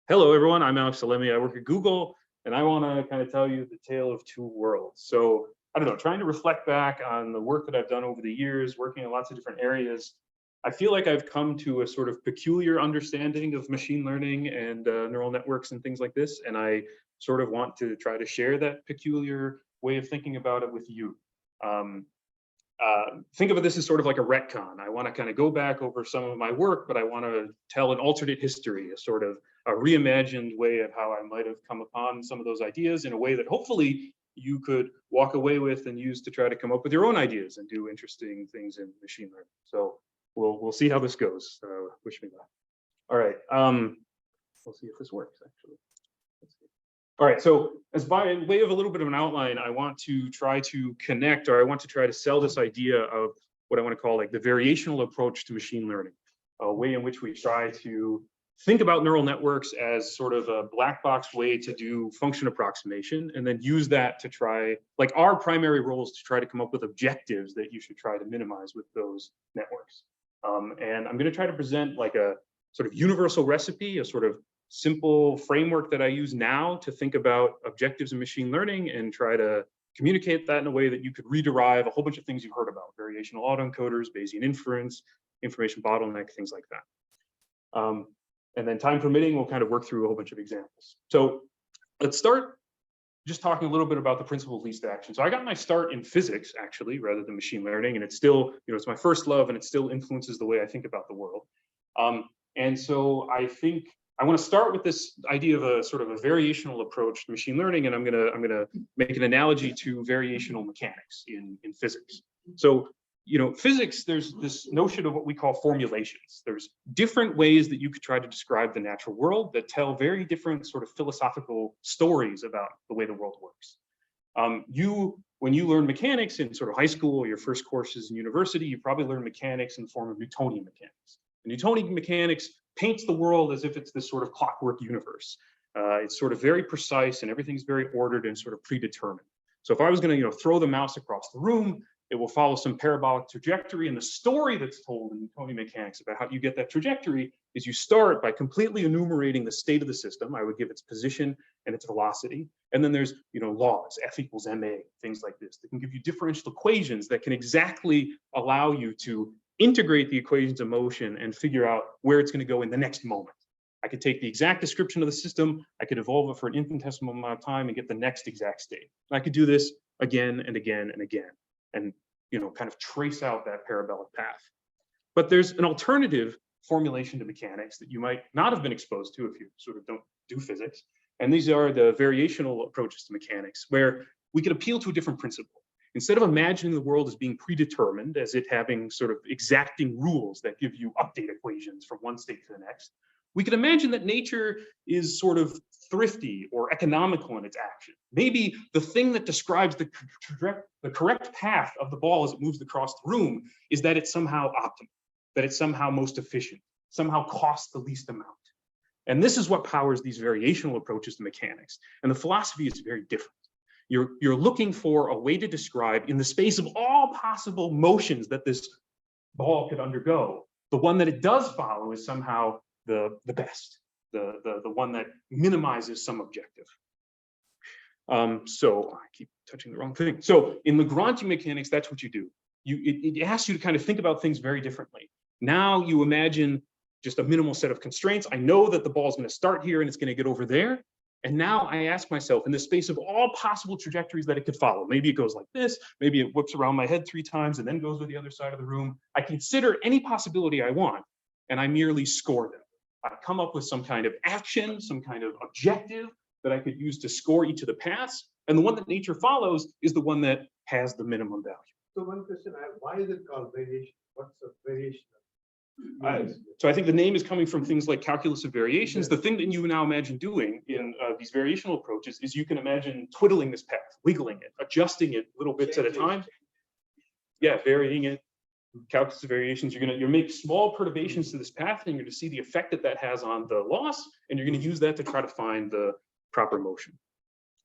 Hello, everyone. I'm Alemi. I work at Google, and I want to kind of tell you the tale of two worlds. So, I don't know, trying to reflect back on the work that I've done over the years, working in lots of different areas, I feel like I've come to a sort of peculiar understanding of machine learning and neural networks and things like this. And I sort of want to try to share that peculiar way of thinking about it with you. Um, think of this as sort of like a retcon. I want to kind of go back over some of my work, but I want to tell an alternate history, a sort of a reimagined way of how I might have come upon some of those ideas in a way that hopefully you could walk away with and use to try to come up with your own ideas and do interesting things in machine learning. So we'll see how this goes. Wish me luck. All right. We'll see if this works actually. All right, so as by way of a little bit of an outline, I want to try to connect, or I want to try to sell this idea of what I want to call like the variational approach to machine learning, a way in which we try to think about neural networks as sort of a black box way to do function approximation, and then use that to try, like our primary role is to try to come up with objectives that you should try to minimize with those networks. And I'm going to try to present like a sort of universal recipe, a sort of simple framework that I use now to think about objectives in machine learning and try to communicate that in a way that you could rederive a whole bunch of things you've heard about: variational autoencoders, Bayesian inference, information bottleneck, things like that. And then time permitting, we'll kind of work through a whole bunch of examples. So let's start just talking a little bit about the principle of least action. So I got my start in physics, actually, rather than machine learning, and it's still, it's my first love, and it still influences the way I think about the world. And so I think I want to start with this idea of a sort of a variational approach to machine learning, and I'm gonna make an analogy to variational mechanics in physics. So, physics, there's this notion of what we call formulations. There's different ways that you could try to describe the natural world that tell very different sort of philosophical stories about the way the world works. When you learn mechanics in sort of high school or your first courses in university, you probably learn mechanics in the form of Newtonian mechanics. And Newtonian mechanics paints the world as if it's this sort of clockwork universe. It's sort of very precise and everything's very ordered and sort of predetermined. So if I was going to throw the mouse across the room, it will follow some parabolic trajectory. And the story that's told in Newtonian mechanics about how you get that trajectory is you start by completely enumerating the state of the system. I would give its position and its velocity. And then there's laws, F equals ma, things like this, that can give you differential equations that can exactly allow you to integrate the equations of motion and figure out where it's going to go in the next moment. I could take the exact description of the system, I could evolve it for an infinitesimal amount of time and get the next exact state. And I could do this again and again and again, and kind of trace out that parabolic path. But there's an alternative formulation to mechanics that you might not have been exposed to if you sort of don't do physics. And these are the variational approaches to mechanics, where we could appeal to a different principle. Instead of imagining the world as being predetermined, as it having sort of exacting rules that give you update equations from one state to the next, we could imagine that nature is sort of thrifty or economical in its action. Maybe the thing that describes the correct path of the ball as it moves across the room is that it's somehow optimal, that it's somehow most efficient, somehow costs the least amount. And this is what powers these variational approaches to mechanics. And the philosophy is very different. You're looking for a way to describe, in the space of all possible motions that this ball could undergo, the one that it does follow is somehow the best, the one that minimizes some objective. So I keep touching the wrong thing. So in Lagrangian mechanics, that's what you do. It asks you to kind of think about things very differently. Now you imagine just a minimal set of constraints. I know that the ball is going to start here and it's going to get over there. And now I ask myself, in the space of all possible trajectories that it could follow, maybe it goes like this, maybe it whips around my head 3 times and then goes to the other side of the room. I consider any possibility I want, and I merely score them. I come up with some kind of action, some kind of objective that I could use to score each of the paths. And the one that nature follows is the one that has the minimum value. So one question I have, why is it called variation? What's the variation? So I think the name is coming from things like calculus of variations. The thing that you now imagine doing in these variational approaches is you can imagine twiddling this path, wiggling it, adjusting it little bits at a time. Yeah, varying it. Calculus of variations, you're make small perturbations to this path, and you're going to see the effect that has on the loss, and you're going to use that to try to find the proper motion.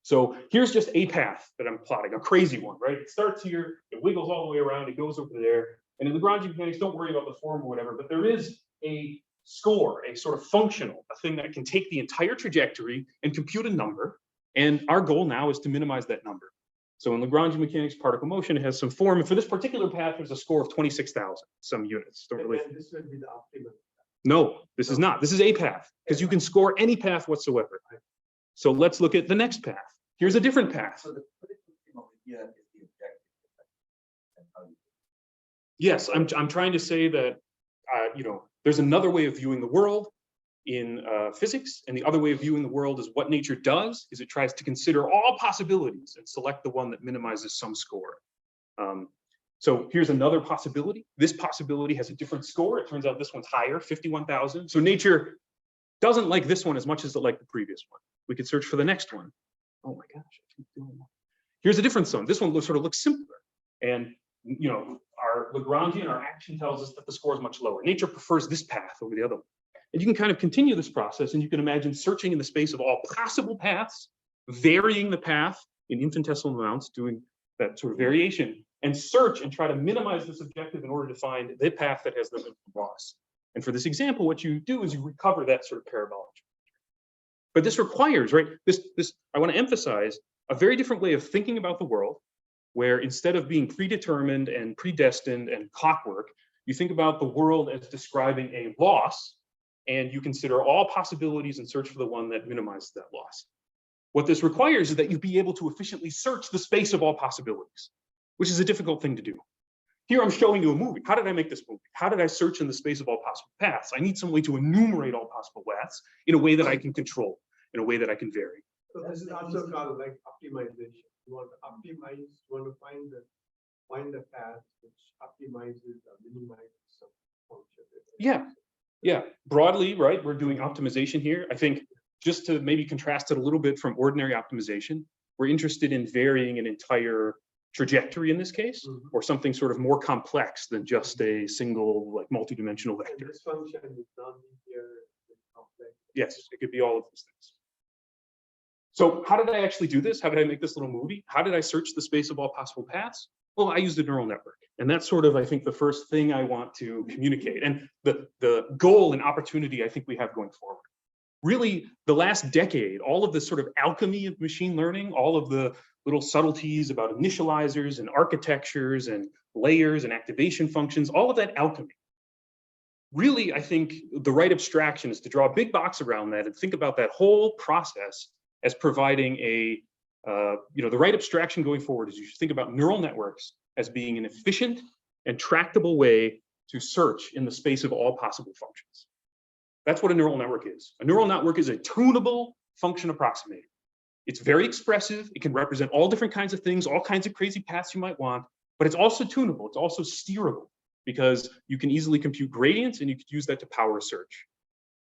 So here's just a path that I'm plotting, a crazy one, right? It starts here, it wiggles all the way around, it goes over there. And in Lagrangian mechanics, don't worry about the form or whatever, but there is a score, a sort of functional, a thing that can take the entire trajectory and compute a number. And our goal now is to minimize that number. So in Lagrangian mechanics, particle motion has some form. And for this particular path, there's a score of 26,000, some units. Don't really. And this will be the optimal. No, this is not. This is a path, because you can score any path whatsoever. So let's look at the next path. Here's a different path. So the critical thing over here is the objective. And how you- Yes, I'm trying to say that, there's another way of viewing the world in physics, and the other way of viewing the world is what nature does, is it tries to consider all possibilities and select the one that minimizes some score. So here's another possibility. This possibility has a different score. It turns out this one's higher, 51,000. So nature doesn't like this one as much as it liked the previous one. We could search for the next one. Oh my gosh, I keep doing that. Here's a different one. This one sort of looks simpler. And our Lagrangian, our action tells us that the score is much lower. Nature prefers this path over the other one. And you can kind of continue this process, and you can imagine searching in the space of all possible paths, varying the path in infinitesimal amounts, doing that sort of variation, and search and try to minimize this objective in order to find the path that has the minimum loss. And for this example, what you do is you recover that sort of parabolic. But this requires, right? I want to emphasize a very different way of thinking about the world, where instead of being predetermined and predestined and clockwork, you think about the world as describing a loss, and you consider all possibilities and search for the one that minimizes that loss. What this requires is that you be able to efficiently search the space of all possibilities, which is a difficult thing to do. Here I'm showing you a movie. How did I make this movie? How did I search in the space of all possible paths? I need some way to enumerate all possible paths in a way that I can control, in a way that I can vary. So this is also called like optimization. You want to optimize, you want to find the path which optimizes or minimizes some function. Yeah. Broadly, right, we're doing optimization here. I think just to maybe contrast it a little bit from ordinary optimization, we're interested in varying an entire trajectory in this case, or something sort of more complex than just a single like multidimensional And vector. this function is non-linear, it's complex. Yes, it could be all of those things. So how did I actually do this? How did I make this little movie? How did I search the space of all possible paths? Well, I used a neural network. And that's sort of, I think, the first thing I want to communicate. And the goal and opportunity I think we have going forward. Really, the last decade, all of the sort of alchemy of machine learning, all of the little subtleties about initializers and architectures and layers and activation functions, all of that alchemy. Really, I think the right abstraction is to draw a big box around that and think about that whole process as providing the right abstraction going forward is you should think about neural networks as being an efficient and tractable way to search in the space of all possible functions. That's what a neural network is. A neural network is a tunable function approximator. It's very expressive. It can represent all different kinds of things, all kinds of crazy paths you might want, but it's also tunable. It's also steerable because you can easily compute gradients and you could use that to power a search.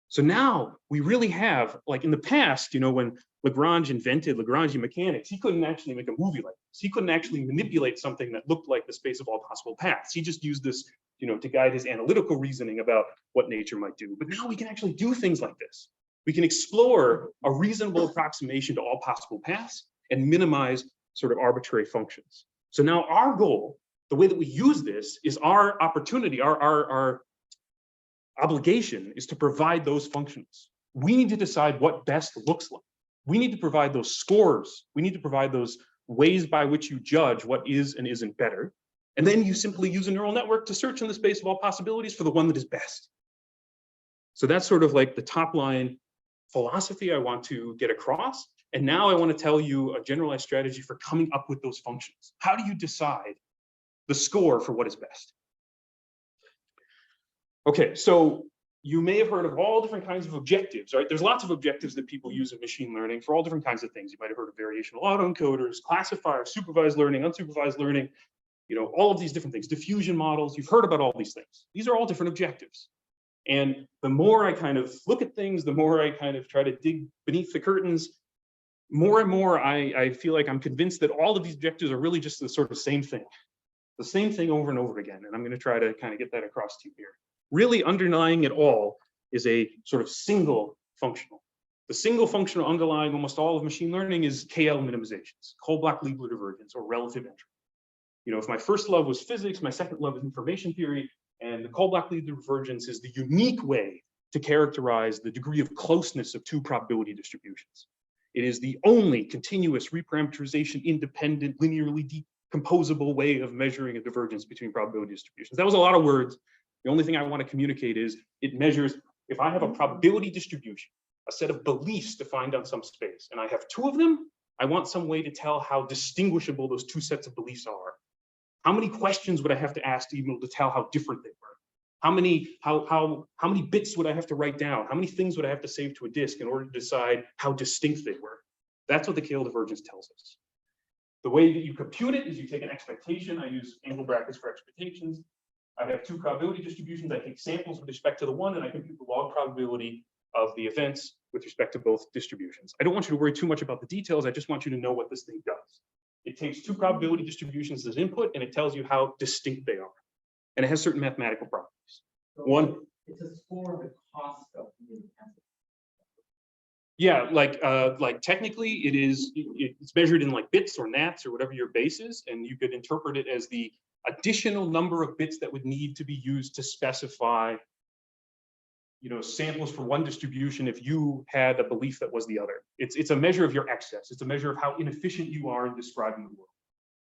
So now we really have, like in the past, when Lagrange invented Lagrangian mechanics, he couldn't actually make a movie like this. He couldn't actually manipulate something that looked like the space of all possible paths. He just used this, to guide his analytical reasoning about what nature might do. But now we can actually do things like this. We can explore a reasonable approximation to all possible paths and minimize sort of arbitrary functions. So now our goal, the way that we use this, is our opportunity, our obligation is to provide those functions. We need to decide what best looks like. We need to provide those scores. We need to provide those ways by which you judge what is and isn't better. And then you simply use a neural network to search in the space of all possibilities for the one that is best. So that's sort of like the top line philosophy I want to get across. And now I want to tell you a generalized strategy for coming up with those functions. How do you decide the score for what is best? Okay, so you may have heard of all different kinds of objectives, right? There's lots of objectives that people use in machine learning for all different kinds of things. You might have heard of variational autoencoders, classifiers, supervised learning, unsupervised learning, all of these different things, diffusion models. You've heard about all these things. These are all different objectives. And the more I kind of look at things, the more I kind of try to dig beneath the curtains, more and more I feel like I'm convinced that all of these objectives are really just the sort of same thing over and over again. And I'm going to try to kind of get that across to you here. Really underlying it all is a sort of single functional. The single functional underlying almost all of machine learning is KL minimizations, Kolbach-Leibler divergence, or relative entropy. If my first love was physics, my second love is information theory, and the Kolbach-Leibler divergence is the unique way to characterize the degree of closeness of two probability distributions. It is the only continuous reparameterization independent, linearly decomposable way of measuring a divergence between probability distributions. That was a lot of words. The only thing I want to communicate is it measures, if I have a probability distribution, a set of beliefs defined on some space, and I have two of them, I want some way to tell how distinguishable those two sets of beliefs are. How many questions would I have to ask to even able to tell how different they were? How many bits would I have to write down? How many things would I have to save to a disk in order to decide how distinct they were? That's what the KL divergence tells us. The way that you compute it is you take an expectation. I use angle brackets for expectations. I have two probability distributions. I take samples with respect to the one, and I compute the log probability of the events with respect to both distributions. I don't want you to worry too much about the details. I just want you to know what this thing does. It takes two probability distributions as input, and it tells you how distinct they are. And it has certain mathematical properties. So One, it's a score of the cost of the intensity. yeah, like technically it is, it's measured in like bits or nats or whatever your base is, and you could interpret it as the additional number of bits that would need to be used to specify, samples for one distribution if you had a belief that was the other. It's a measure of your excess. It's a measure of how inefficient you are in describing the world.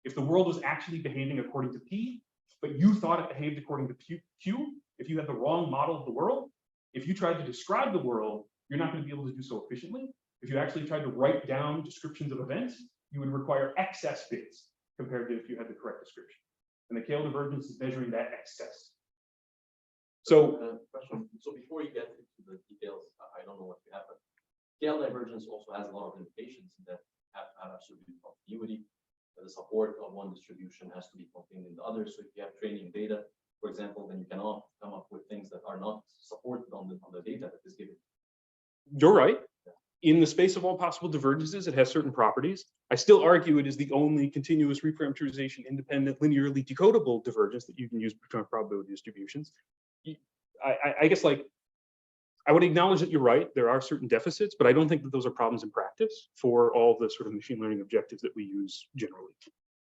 If the world was actually behaving according to P, but you thought it behaved according to Q, if you had the wrong model of the world, if you tried to describe the world, you're not going to be able to do so efficiently. If you actually tried to write down descriptions of events, you would require excess bits compared to if you had the correct description. And the KL divergence is measuring that excess. So, Question. So before you get into the details, I don't know what you have, but KL divergence also has a lot of limitations that have to have absolute continuity. The support of one distribution has to be contained in the other. So if you have training data, for example, then you cannot come up with things that are not supported on the data that is given. you're right. In the space of all possible divergences, it has certain properties. I still argue it is the only continuous reparameterization independent, linearly decodable divergence that you can use between probability distributions. I guess I would acknowledge that you're right. There are certain deficits, but I don't think that those are problems in practice for all the sort of machine learning objectives that we use generally.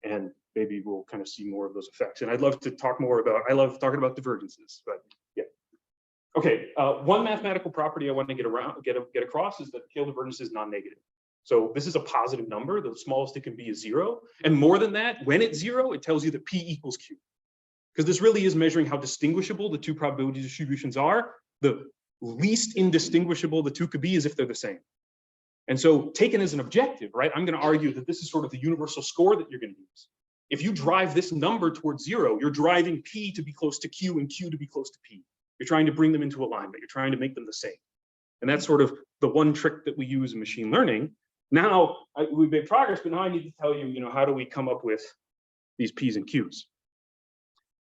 And maybe we'll kind of see more of those effects. And I'd love to talk more about, I love talking about divergences, but yeah. Okay, one mathematical property I want to get across is that KL divergence is non-negative. So this is a positive number. The smallest it can be is 0. And more than that, when it's 0, it tells you that P equals Q. Because this really is measuring how distinguishable the two probability distributions are. The least indistinguishable the two could be is if they're the same. And so taken as an objective, right, I'm going to argue that this is sort of the universal score that you're going to use. If you drive this number towards 0, you're driving P to be close to Q and Q to be close to P. You're trying to bring them into alignment. You're trying to make them the same. And that's sort of the one trick that we use in machine learning. Now we've made progress, but now I need to tell you, how do we come up with these P's and Q's?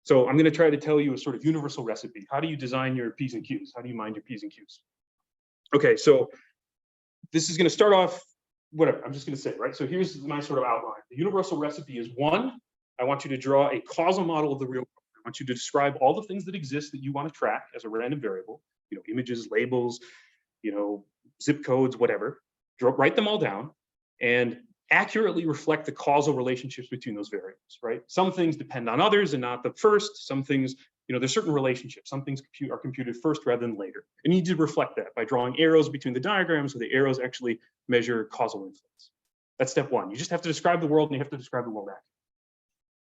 So I'm going to try to tell you a sort of universal recipe. How do you design your P's and Q's? How do you mind your P's and Q's? Okay, so this is going to start off, whatever, I'm just going to say, right? So here's my sort of outline. The universal recipe is 1, I want you to draw a causal model of the real world. I want you to describe all the things that exist that you want to track as a random variable, images, labels, zip codes, whatever. Write them all down and accurately reflect the causal relationships between those variables, right? Some things depend on others and not the first. Some things, there's certain relationships. Some things are computed first rather than later. And you need to reflect that by drawing arrows between the diagrams so the arrows actually measure causal influence. That's step 1. You just have to describe the world and you have to describe the world accurately.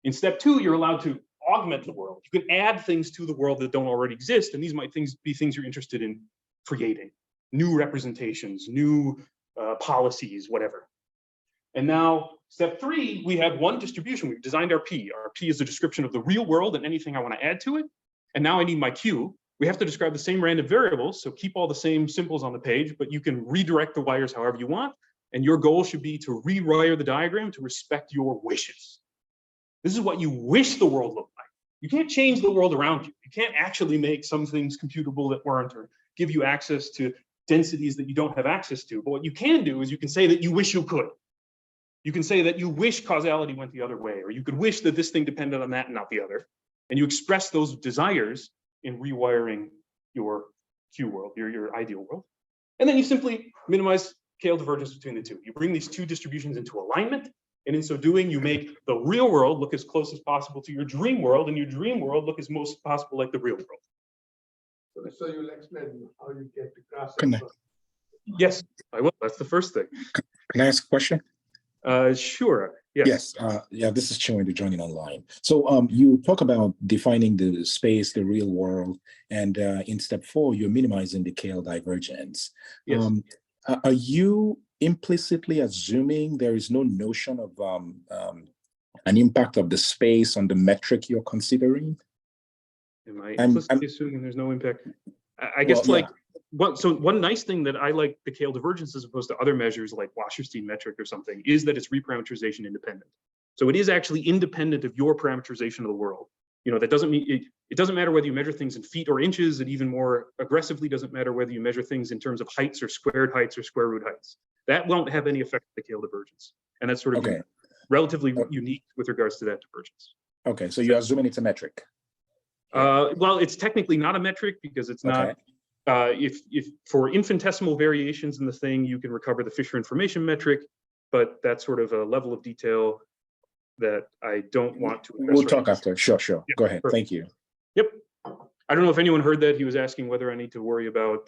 In step 2, you're allowed to augment the world. You can add things to the world that don't already exist, and these might be things you're interested in creating. New representations, new policies, whatever. And now, step 3, we have one distribution. We've designed our P. Our P is a description of the real world and anything I want to add to it. And now I need my Q. We have to describe the same random variables, so keep all the same symbols on the page, but you can redirect the wires however you want. And your goal should be to rewire the diagram to respect your wishes. This is what you wish the world looked like. You can't change the world around you. You can't actually make some things computable that weren't, or give you access to densities that you don't have access to. But what you can do is you can say that you wish you could. You can say that you wish causality went the other way, or you could wish that this thing depended on that and not the other. And you express those desires in rewiring your Q world, your ideal world. And then you simply minimize KL divergence between the two. You bring these two distributions into alignment, and in so doing, you make the real world look as close as possible to your dream world, and your dream world look as most possible like the real world. So you'll explain how you get to cross. Connect. Yes, I will. That's the first thing. Can I ask a question? Sure. Yes. Yes. Yeah, this is Chiwende joining online. So you talk about defining the space, the real world, and in step 4, you're minimizing the KL divergence. Yes. Are you implicitly assuming there is no notion of an impact of the space on the metric you're considering? Am I implicitly assuming there's no impact? I guess Well, so one nice thing that I like the KL divergence as opposed to other measures like Wasserstein metric or something is that it's reparameterization independent. So it is actually independent of your parameterization of the world. You know, that doesn't mean it doesn't matter whether you measure things in feet or inches. It even more aggressively doesn't matter whether you measure things in terms of heights or squared heights or square root heights. That won't have any effect on the KL divergence. And that's sort of relatively unique with regards to that divergence. Okay, so you're assuming it's a metric. Well, it's technically not a metric because it's not. If for infinitesimal variations in the thing, you can recover the Fisher information metric, but that's sort of a level of detail that I don't want to. We'll talk after. Sure. Yeah, Go ahead. perfect. Thank you. Yep. I don't know if anyone heard that. He was asking whether I need to worry about.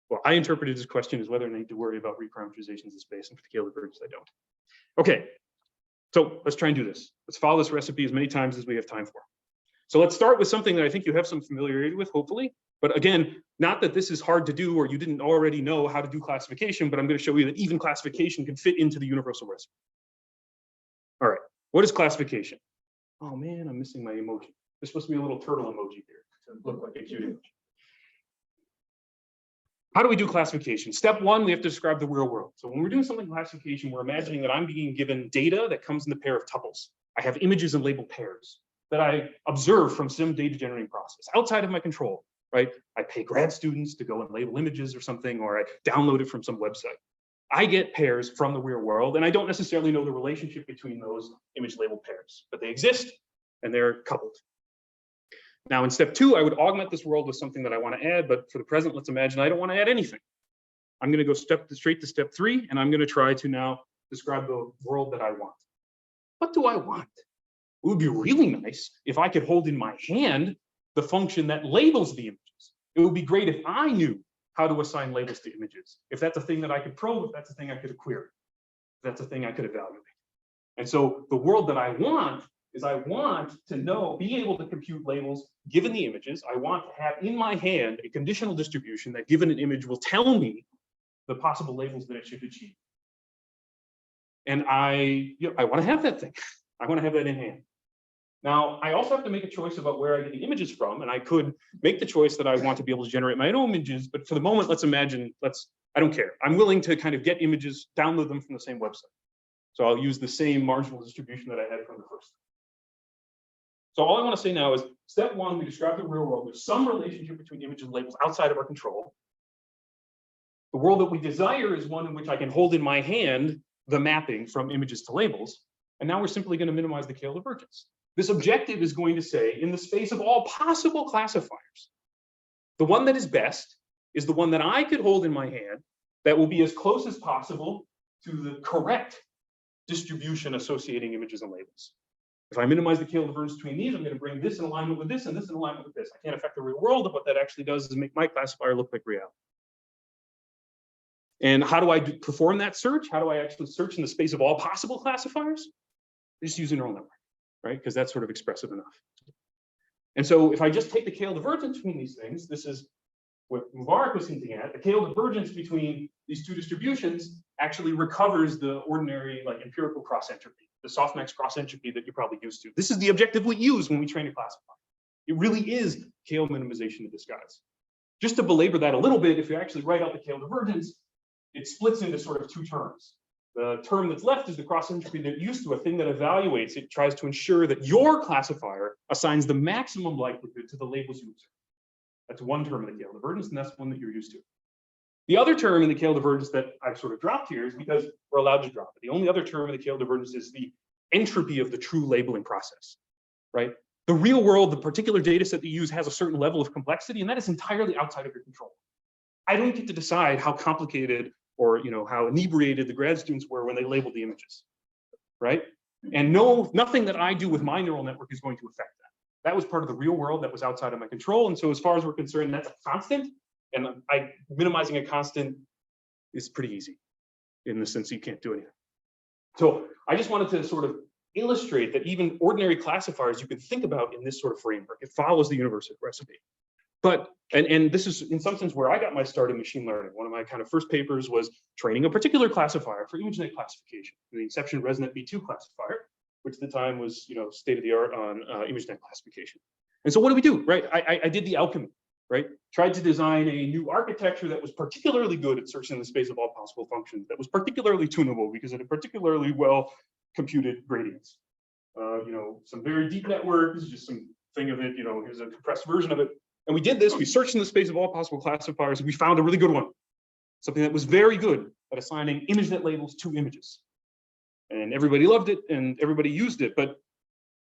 Well, I interpreted his question as whether I need to worry about reparameterizations of space, and for the KL divergence, I don't. Okay. So let's try and do this. Let's follow this recipe as many times as we have time for. So let's start with something that I think you have some familiarity with, hopefully. But again, not that this is hard to do or you didn't already know how to do classification, but I'm going to show you that even classification can fit into the universal recipe. All right, what is classification? Oh man, I'm missing my emoji. There's supposed to be a little turtle emoji here to look like a cute image. How do we do classification? Step 1, we have to describe the real world. So when we're doing something classification, we're imagining that I'm being given data that comes in the pair of tuples. I have images and labeled pairs that I observe from some data generating process outside of my control, right? I pay grad students to go and label images or something, or I download it from some website. I get pairs from the real world, and I don't necessarily know the relationship between those image labeled pairs, but they exist and they're coupled. Now in step 2, I would augment this world with something that I want to add, but for the present, let's imagine I don't want to add anything. I'm going to go straight to step 3, and I'm going to try to now describe the world that I want. What do I want? It would be really nice if I could hold in my hand the function that labels the images. It would be great if I knew how to assign labels to images. If that's a thing that I could probe, if that's a thing I could query, if that's a thing I could evaluate. And so the world that I want is I want to be able to compute labels given the images. I want to have in my hand a conditional distribution that given an image will tell me the possible labels that it should achieve. And I want to have that thing. I want to have that in hand. Now, I also have to make a choice about where I get the images from, and I could make the choice that I want to be able to generate my own images, but for the moment, I don't care. I'm willing to kind of get images, download them from the same website. So I'll use the same marginal distribution that I had from the first. So all I want to say now is, step 1, we describe the real world. There's some relationship between images and labels outside of our control. The world that we desire is one in which I can hold in my hand the mapping from images to labels. And now we're simply going to minimize the KL divergence. This objective is going to say, in the space of all possible classifiers, the one that is best is the one that I could hold in my hand that will be as close as possible to the correct distribution associating images and labels. If I minimize the KL divergence between these, I'm going to bring this in alignment with this and this in alignment with this. I can't affect the real world, but what that actually does is make my classifier look like reality. And how do I perform that search? How do I actually search in the space of all possible classifiers? I just use a neural network, right? Because that's sort of expressive enough. And so if I just take the KL divergence between these things, this is what Mubarak was hinting at. The KL divergence between these two distributions actually recovers the ordinary empirical cross entropy, the softmax cross entropy that you're probably used to. This is the objective we use when we train a classifier. It really is KL minimization in disguise. Just to belabor that a little bit, if you actually write out the KL divergence, it splits into sort of 2 terms. The term that's left is the cross entropy that you're used to, a thing that evaluates. It tries to ensure that your classifier assigns the maximum likelihood to the labels you observe. That's one term in the KL divergence, and that's one that you're used to. The other term in the KL divergence that I've sort of dropped here is because we're allowed to drop it. The only other term in the KL divergence is the entropy of the true labeling process, right? The real world, the particular data set that you use has a certain level of complexity, and that is entirely outside of your control. I don't get to decide how complicated or how inebriated the grad students were when they labeled the images, right? And nothing that I do with my neural network is going to affect that. That was part of the real world that was outside of my control. And so as far as we're concerned, that's a constant. And minimizing a constant is pretty easy in the sense you can't do anything. So I just wanted to sort of illustrate that even ordinary classifiers you can think about in this sort of framework. It follows the universal recipe. But, and this is in some sense where I got my start in machine learning. One of my kind of first papers was training a particular classifier for ImageNet classification, the Inception ResNet V2 classifier, which at the time was, you know, state of the art on ImageNet classification. And so what do we do, right? I did the alchemy, right? Tried to design a new architecture that was particularly good at searching the space of all possible functions, that was particularly tunable because it had particularly well computed gradients. You know, some very deep networks, just some thing of it, you know, here's a compressed version of it. And we did this, we searched in the space of all possible classifiers, and we found a really good one. Something that was very good at assigning ImageNet labels to images. And everybody loved it and everybody used it, but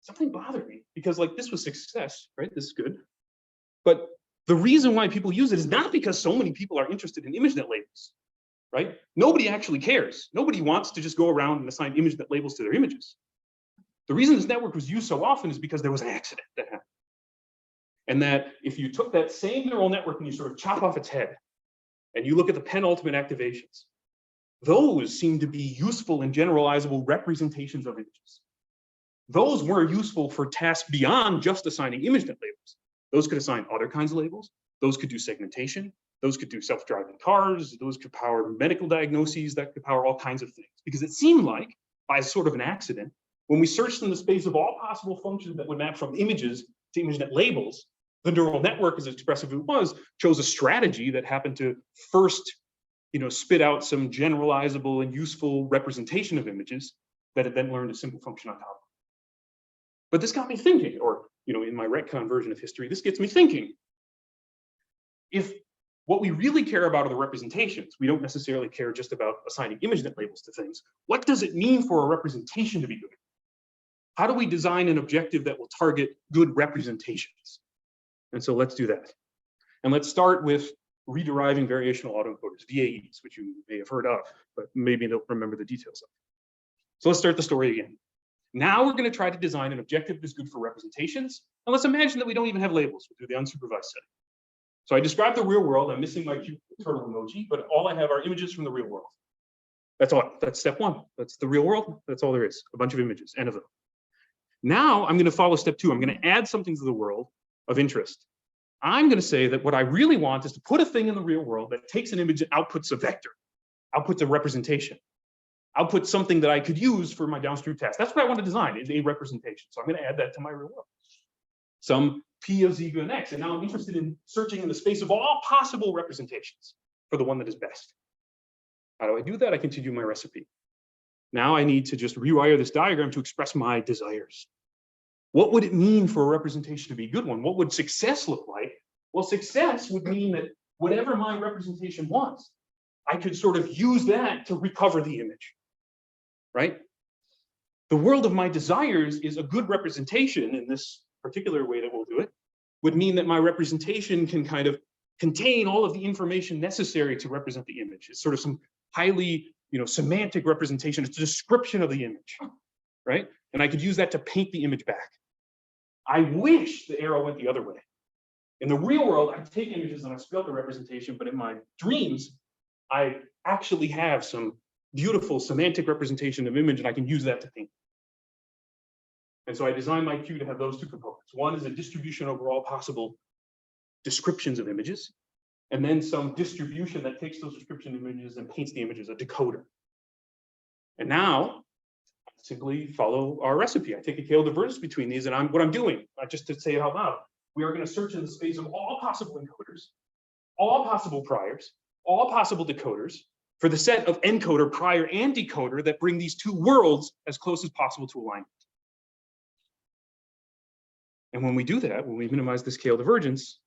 something bothered me because like this was success, right? This is good. But the reason why people use it is not because so many people are interested in ImageNet labels, right? Nobody actually cares. Nobody wants to just go around and assign ImageNet labels to their images. The reason this network was used so often is because there was an accident that happened. And that if you took that same neural network and you sort of chop off its head and you look at the penultimate activations, those seem to be useful and generalizable representations of images. Those were useful for tasks beyond just assigning ImageNet labels. Those could assign other kinds of labels. Those could do segmentation. Those could do self-driving cars. Those could power medical diagnoses. That could power all kinds of things. Because it seemed like, by sort of an accident, when we searched in the space of all possible functions that would map from images to ImageNet labels, the neural network, as expressive as it was, chose a strategy that happened to first, you know, spit out some generalizable and useful representation of images that it then learned a simple function on top of. But this got me thinking, or, you know, in my retcon version of history, this gets me thinking. If what we really care about are the representations, we don't necessarily care just about assigning ImageNet labels to things. What does it mean for a representation to be good? How do we design an objective that will target good representations? And so let's do that. And let's start with rederiving variational autoencoders, VAEs, which you may have heard of, but maybe don't remember the details of. So let's start the story again. Now we're going to try to design an objective that's good for representations. And let's imagine that we don't even have labels. We'll do the unsupervised setting. So I described the real world. I'm missing my cute turtle emoji, but all I have are images from the real world. That's all. That's step one. That's the real world. That's all there is. A bunch of images, N of them. Now I'm going to follow step two. I'm going to add something to the world of interest. I'm going to say that what I really want is to put a thing in the real world that takes an image and outputs a vector, outputs a representation, outputs something that I could use for my downstream task. That's what I want to design, is a representation. So I'm going to add that to my real world. Some P of Z given X. And now I'm interested in searching in the space of all possible representations for the one that is best. How do I do that? I continue my recipe. Now I need to just rewire this diagram to express my desires. What would it mean for a representation to be a good one? What would success look like? Well, success would mean that whatever my representation was, I could sort of use that to recover the image, right? The world of my desires is a good representation in this particular way that we'll do it, would mean that my representation can kind of contain all of the information necessary to represent the image. It's sort of some highly, you know, semantic representation. It's a description of the image, right? And I could use that to paint the image back. I wish the arrow went the other way. In the real world, I take images and I split the representation, but in my dreams, I actually have some beautiful semantic representation of image and I can use that to paint. And so I designed my queue to have those two components. One is a distribution over all possible descriptions of images, and then some distribution that takes those description images and paints the images, a decoder. And now, simply follow our recipe. I take a scale divergence between these, and what I'm doing, just to say it out loud, we are going to search in the space of all possible encoders, all possible priors, all possible decoders, for the set of encoder, prior, and decoder that bring these two worlds as close as possible to alignment. And when we do that, when we minimize the scale divergence,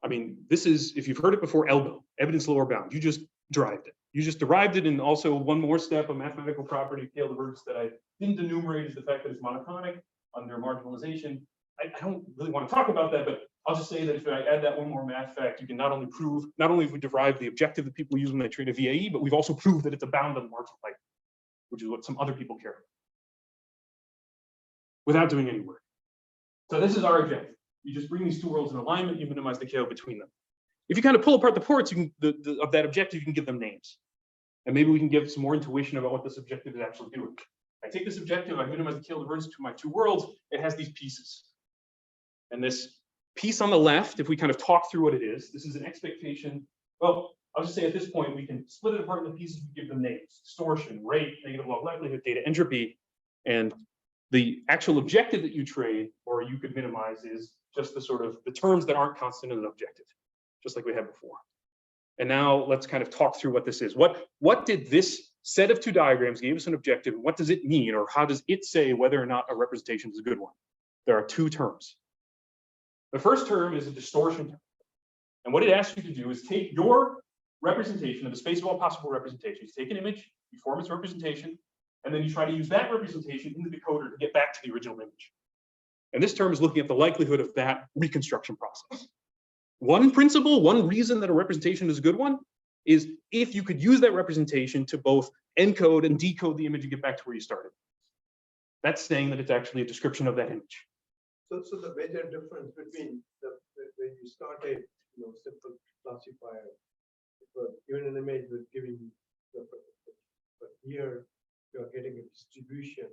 I mean, this is, if you've heard it before, ELBO, evidence lower bound. You just derived it. You just derived it, and also one more step, a mathematical property of scale divergence that I didn't enumerate is the fact that it's monotonic under marginalization. I don't really want to talk about that, but I'll just say that if I add that one more math fact, you can not only prove, not only have we derived the objective that people use when they train a VAE, but we've also proved that it's a bound on the marginal height, which is what some other people care about, without doing any work. So this is our objective. You just bring these two worlds in alignment, you minimize the KO between them. If you kind of pull apart the ports, you can, of that objective, you can give them names. And maybe we can give some more intuition about what this objective is actually doing. I take this objective, I minimize the KO divergence to my two worlds, it has these pieces. And this piece on the left, if we kind of talk through what it is, this is an expectation. Well, I'll just say at this point, we can split it apart into pieces, we give them names: distortion, rate, negative log likelihood, data entropy. And the actual objective that you trade, or you could minimize, is just the sort of the terms that aren't constant in an objective, just like we had before. And now let's kind of talk through what this is. What did this set of two diagrams give us an objective? What does it mean, or how does it say whether or not a representation is a good one? There are two terms. The first term is a distortion term. And what it asks you to do is take your representation of the space of all possible representations, take an image, you form its representation, and then you try to use that representation in the decoder to get back to the original image. And this term is looking at the likelihood of that reconstruction process. One principle, one reason that a representation is a good one is if you could use that representation to both encode and decode the image and get back to where you started. That's saying that it's actually a description of that image. So the major difference between when you start a simple classifier, given an image with giving but here you are getting a distribution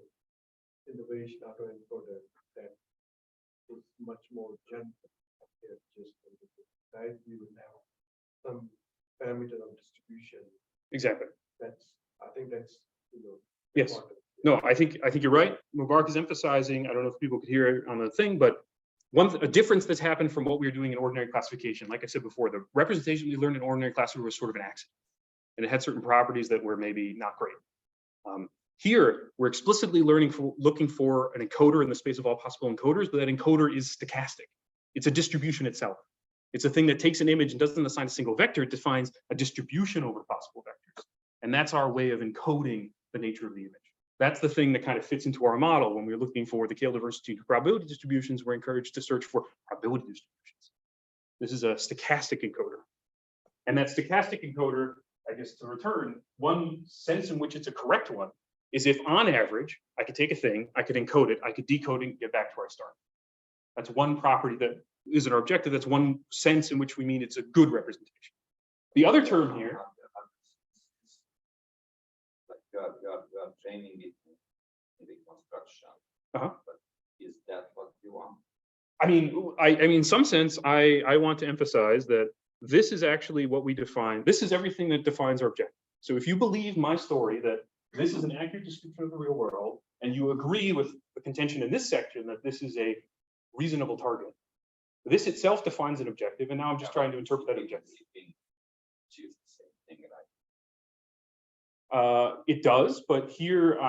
in the variation autoencoder that is much more general. Just right, you will have some parameter of distribution. Exactly. I think that's Yes. important. No, I think you're right. Mubarak is emphasizing, I don't know if people could hear it on the thing, but a difference that's happened from what we were doing in ordinary classification. Like I said before, the representation we learned in ordinary classification was sort of an accident, and it had certain properties that were maybe not great. Here, we're explicitly looking for an encoder in the space of all possible encoders, but that encoder is stochastic. It's a distribution itself. It's a thing that takes an image and doesn't assign a single vector. It defines a distribution over possible vectors. And that's our way of encoding the nature of the image. That's the thing that kind of fits into our model. When we're looking for the KL diversity to probability distributions, we're encouraged to search for probability distributions. This is a stochastic encoder. And that stochastic encoder, I guess to return, one sense in which it's a correct one is if on average, I could take a thing, I could encode it, I could decode it and get back to where I started. That's one property that is our objective. That's one sense in which we mean it's a good representation. The other term here. Like you are training it in reconstruction. Uh-huh. But is that what you want? I mean, in some sense, I want to emphasize that this is actually what we define. This is everything that defines our objective. So if you believe my story that this is an accurate description of the real world, and you agree with the contention in this section that this is a reasonable target, this itself defines an objective, and now I'm just trying to interpret that objective. Choose the same thing, right? It does, but here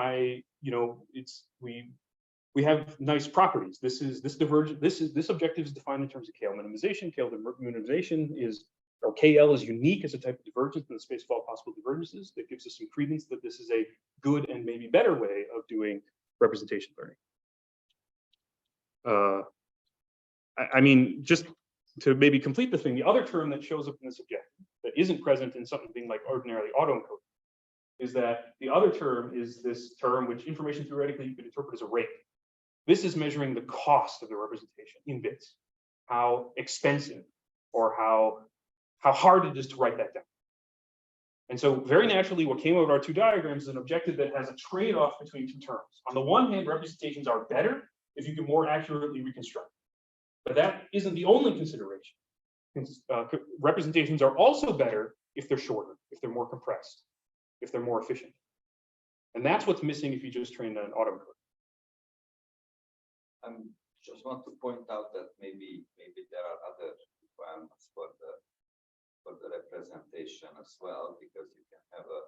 we have nice properties. This objective is defined in terms of KL minimization. KL minimization or KL is unique as a type of divergence in the space of all possible divergences. That gives us some credence that this is a good and maybe better way of doing representation learning. I mean, just to maybe complete the thing, the other term that shows up in this objective that isn't present in something like ordinarily autoencoded is that the other term is this term which information theoretically you could interpret as a rate. This is measuring the cost of the representation in bits, how expensive or how hard it is to write that down. And so very naturally, what came out of our two diagrams is an objective that has a trade-off between two terms. On the one hand, representations are better if you can more accurately reconstruct. But that isn't the only consideration. Representations are also better if they're shorter, if they're more compressed, if they're more efficient. And that's what's missing if you just train an autoencoder. I just want to point out that maybe there are other requirements for the representation as well, because you can have a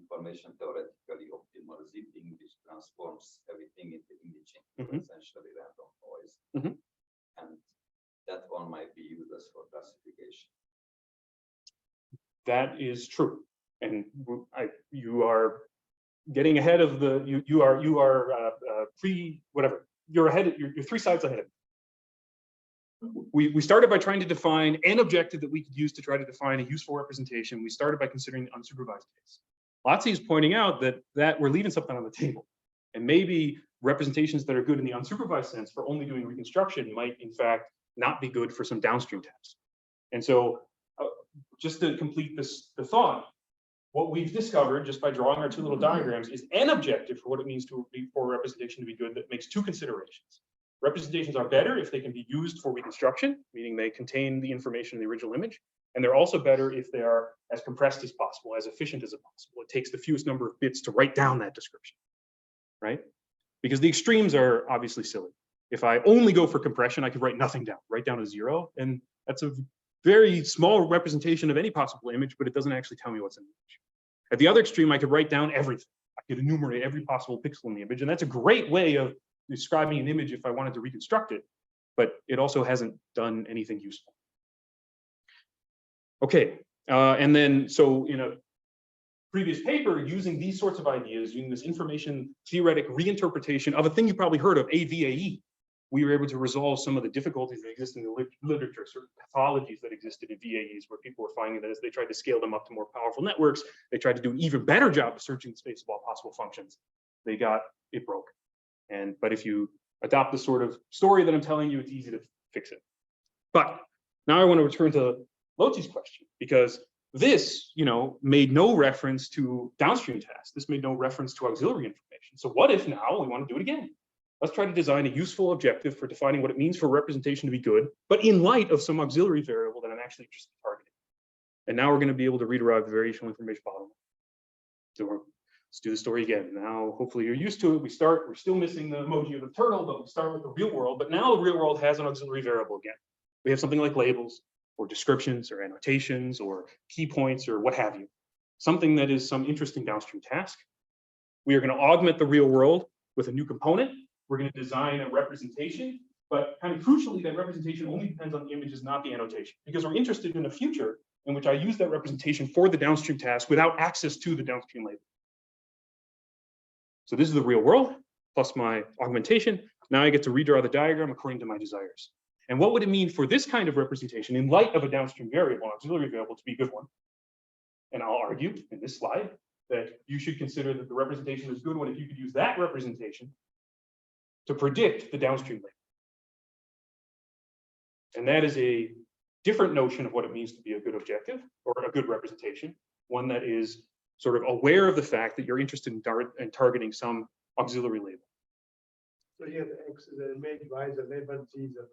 information theoretically optimal zipping, which transforms everything into imaging, essentially random noise. And that one might be useless for classification. That is true, and you are getting ahead of the you are you're ahead. You're 3 sides ahead of me. We started by trying to define an objective that we could use to try to define a useful representation. We started by considering the unsupervised case. Lotzi is pointing out that we're leaving something on the table, and maybe representations that are good in the unsupervised sense for only doing reconstruction might in fact not be good for some downstream tasks. And so just to complete the thought, what we've discovered just by drawing our two little diagrams is an objective for what it means for a representation to be good that makes two considerations. Representations are better if they can be used for reconstruction, meaning they contain the information in the original image. And they're also better if they are as compressed as possible, as efficient as possible. It takes the fewest number of bits to write down that description, right? Because the extremes are obviously silly. If I only go for compression, I could write nothing down, write down a 0. And that's a very small representation of any possible image, but it doesn't actually tell me what's in the image. At the other extreme, I could write down everything. I could enumerate every possible pixel in the image. And that's a great way of describing an image if I wanted to reconstruct it, but it also hasn't done anything useful. Okay, and then so in a previous paper, using these sorts of ideas, using this information theoretic reinterpretation of a thing you probably heard of, AVAE, we were able to resolve some of the difficulties that exist in the literature, certain pathologies that existed in VAEs, where people were finding that as they tried to scale them up to more powerful networks, they tried to do an even better job of searching the space of all possible functions. It broke. But if you adopt the sort of story that I'm telling you, it's easy to fix it. But now I want to return to Loti's question, because this, made no reference to downstream tasks. This made no reference to auxiliary information. So what if now we want to do it again? Let's try to design a useful objective for defining what it means for representation to be good, but in light of some auxiliary variable that I'm actually interested in targeting. And now we're going to be able to rederive the variational information bottleneck. So let's do the story again. Now, hopefully you're used to it. We're still missing the emoji of the turtle, but we start with the real world. But now the real world has an auxiliary variable again. We have something like labels or descriptions or annotations or key points or what have you. Something that is some interesting downstream task. We are going to augment the real world with a new component. We're going to design a representation, but kind of crucially, that representation only depends on the images, not the annotation, because we're interested in a future in which I use that representation for the downstream task without access to the downstream label. So this is the real world plus my augmentation. Now I get to redraw the diagram according to my desires. And what would it mean for this kind of representation in light of a downstream variable, auxiliary variable, to be a good one? And I'll argue in this slide that you should consider that the representation is a good one if you could use that representation to predict the downstream label. And that is a different notion of what it means to be a good objective or a good representation, one that is sort of aware of the fact that you're interested in targeting some auxiliary label. So here the X is an image, Y is a label, Z is a.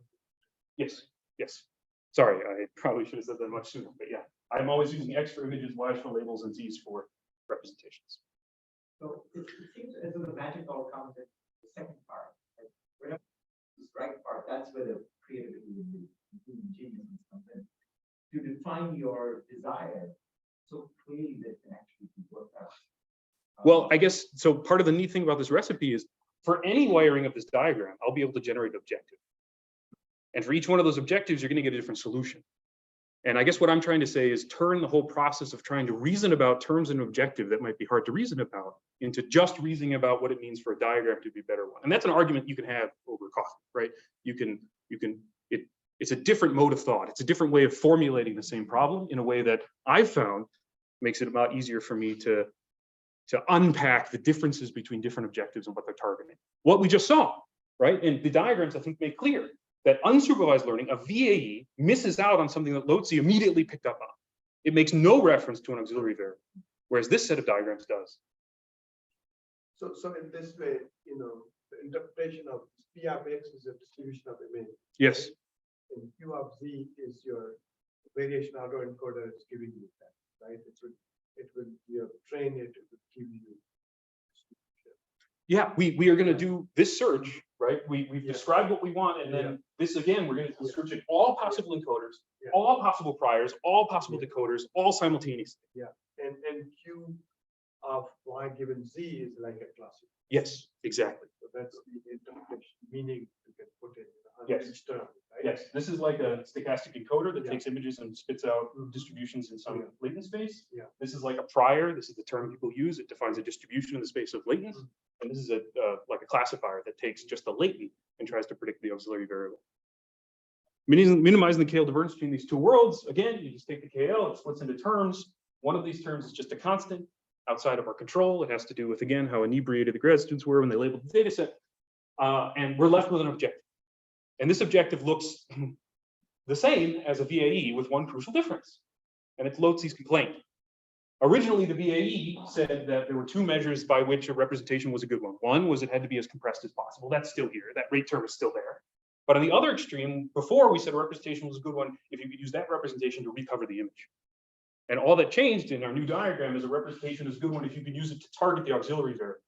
Yes, yes. Sorry, I probably should have said that much sooner, but yeah, I'm always using X for images, Y for labels, and Z's for representations. So it seems as though the magic all comes in the second part. Like, whenever the strike part, that's where the creativity and the genius comes in. To define your desire so clearly that it can actually be worked out. Well, I guess, so part of the neat thing about this recipe is for any wiring of this diagram, I'll be able to generate an objective. And for each one of those objectives, you're going to get a different solution. And I guess what I'm trying to say is turn the whole process of trying to reason about terms and objective that might be hard to reason about into just reasoning about what it means for a diagram to be a better one. And that's an argument you can have over coffee, right? It's a different mode of thought. It's a different way of formulating the same problem in a way that I've found makes it a lot easier for me to unpack the differences between different objectives and what they're targeting. What we just saw, right? And the diagrams, I think, make clear that unsupervised learning, a VAE, misses out on something that Lotzi immediately picked up on. It makes no reference to an auxiliary variable, whereas this set of diagrams does. So in this way, the interpretation of P of X is a distribution of image. Yes. And Q of Z is your variation autoencoder is giving you that, right? It will you have trained it would give you. Yeah, we are going to do this search, right? We've described what we want, and then this again, we're going to search in all possible encoders, all possible priors, all possible decoders, all simultaneously. Yeah, and Q of Y given Z is like a classifier. Yes, exactly. So that's the interpretation meaning you can put in Yes. each term, right? Yes, this is like a stochastic encoder that takes images and spits out distributions in some latent space. Yeah. This is like a prior. This is the term people use. It defines a distribution in the space of latents. And this is like a classifier that takes just the latent and tries to predict the auxiliary variable. Minimizing the KL divergence between these two worlds. Again, you just take the KL, it splits into terms. One of these terms is just a constant outside of our control. It has to do with, again, how inebriated the grad students were when they labeled the data set. and we're left with an objective. And this objective looks the same as a VAE with one crucial difference, and it's Lozi's complaint. Originally, the VAE said that there were two measures by which a representation was a good one. One was it had to be as compressed as possible. That's still here. That rate term is still there. But on the other extreme, before we said a representation was a good one if you could use that representation to recover the image. And all that changed in our new diagram is a representation is a good one if you can use it to target the auxiliary variable.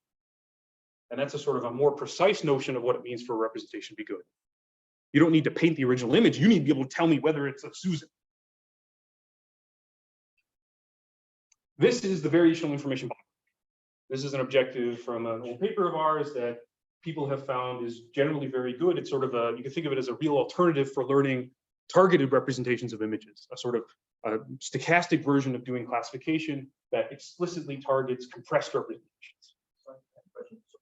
And that's a sort of a more precise notion of what it means for a representation to be good. You don't need to paint the original image. You need to be able to tell me whether it's a Susan. This is the variational information bottleneck. This is an objective from an old paper of ours that people have found is generally very good. It's sort of a, you can think of it as a real alternative for learning targeted representations of images, a sort of a stochastic version of doing classification that explicitly targets compressed representations.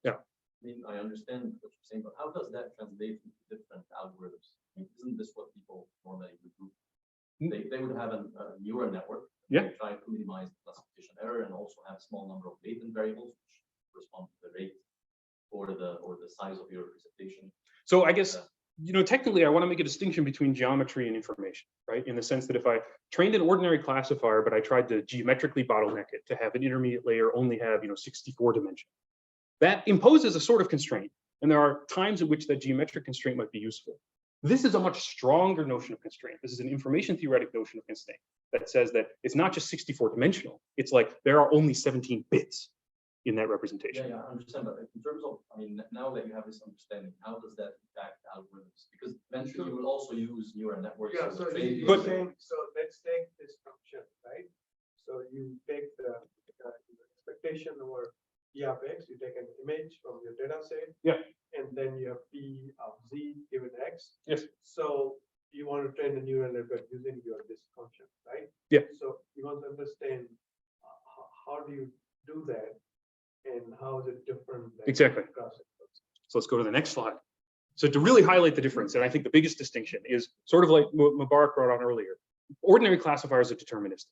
Yeah. I mean, I understand what you're saying, but how does that translate into different algorithms? I mean, isn't this what people normally would do? They would have a neural network. Yeah. Try to minimize the classification error and also have a small number of latent variables which correspond to the rate or the size of your representation. So I guess, you know, technically I want to make a distinction between geometry and information, right? In the sense that if I trained an ordinary classifier, but I tried to geometrically bottleneck it to have an intermediate layer only have, 64 dimensions, that imposes a sort of constraint. And there are times at which that geometric constraint might be useful. This is a much stronger notion of constraint. This is an information theoretic notion of constraint that says that it's not just 64 dimensional. It's like there are only 17 bits in that representation. Yeah, I understand. But in terms of, I mean, now that you have this understanding, how does that impact algorithms? Because eventually you will also use neural networks. Yeah, to so train you're these. saying, so let's take this function, right? So you take the expectation over P of X, you take an image from your data set. Yeah. And then you have P of Z given X. Yes. So you want to train the neural network using this function, right? Yeah. So you want to understand how do you do that and how is it different than Exactly. classic? So let's go to the next slide. So to really highlight the difference, and I think the biggest distinction is sort of like what Mubarak brought on earlier. Ordinary classifiers are deterministic.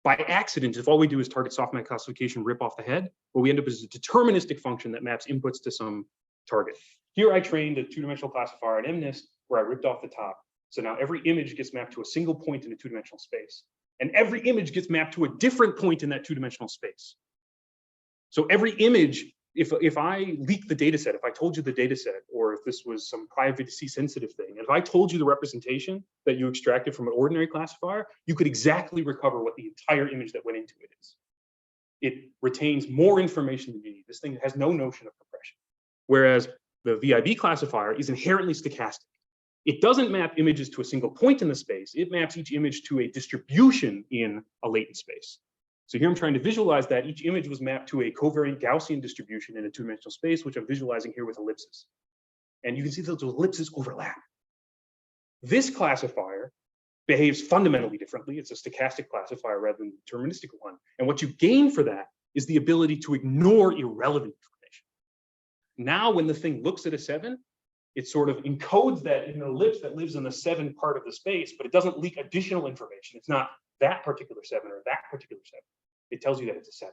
By accident, if all we do is target softmax classification, rip off the head, what we end up is a deterministic function that maps inputs to some target. Here I trained a two-dimensional classifier at MNIST where I ripped off the top. So now every image gets mapped to a single point in a two-dimensional space. And every image gets mapped to a different point in that two-dimensional space. So every image, if I leak the data set, if I told you the data set, or if this was some privacy sensitive thing, if I told you the representation that you extracted from an ordinary classifier, you could exactly recover what the entire image that went into it is. It retains more information than you need. This thing has no notion of compression. Whereas the VIB classifier is inherently stochastic. It doesn't map images to a single point in the space. It maps each image to a distribution in a latent space. So here I'm trying to visualize that each image was mapped to a covariant Gaussian distribution in a two-dimensional space, which I'm visualizing here with ellipses. And you can see that those ellipses overlap. This classifier behaves fundamentally differently. It's a stochastic classifier rather than a deterministic one. And what you gain for that is the ability to ignore irrelevant information. Now, when the thing looks at a 7, it sort of encodes that in an ellipse that lives in the 7 part of the space, but it doesn't leak additional information. It's not that particular 7 or that particular 7. It tells you that it's a 7.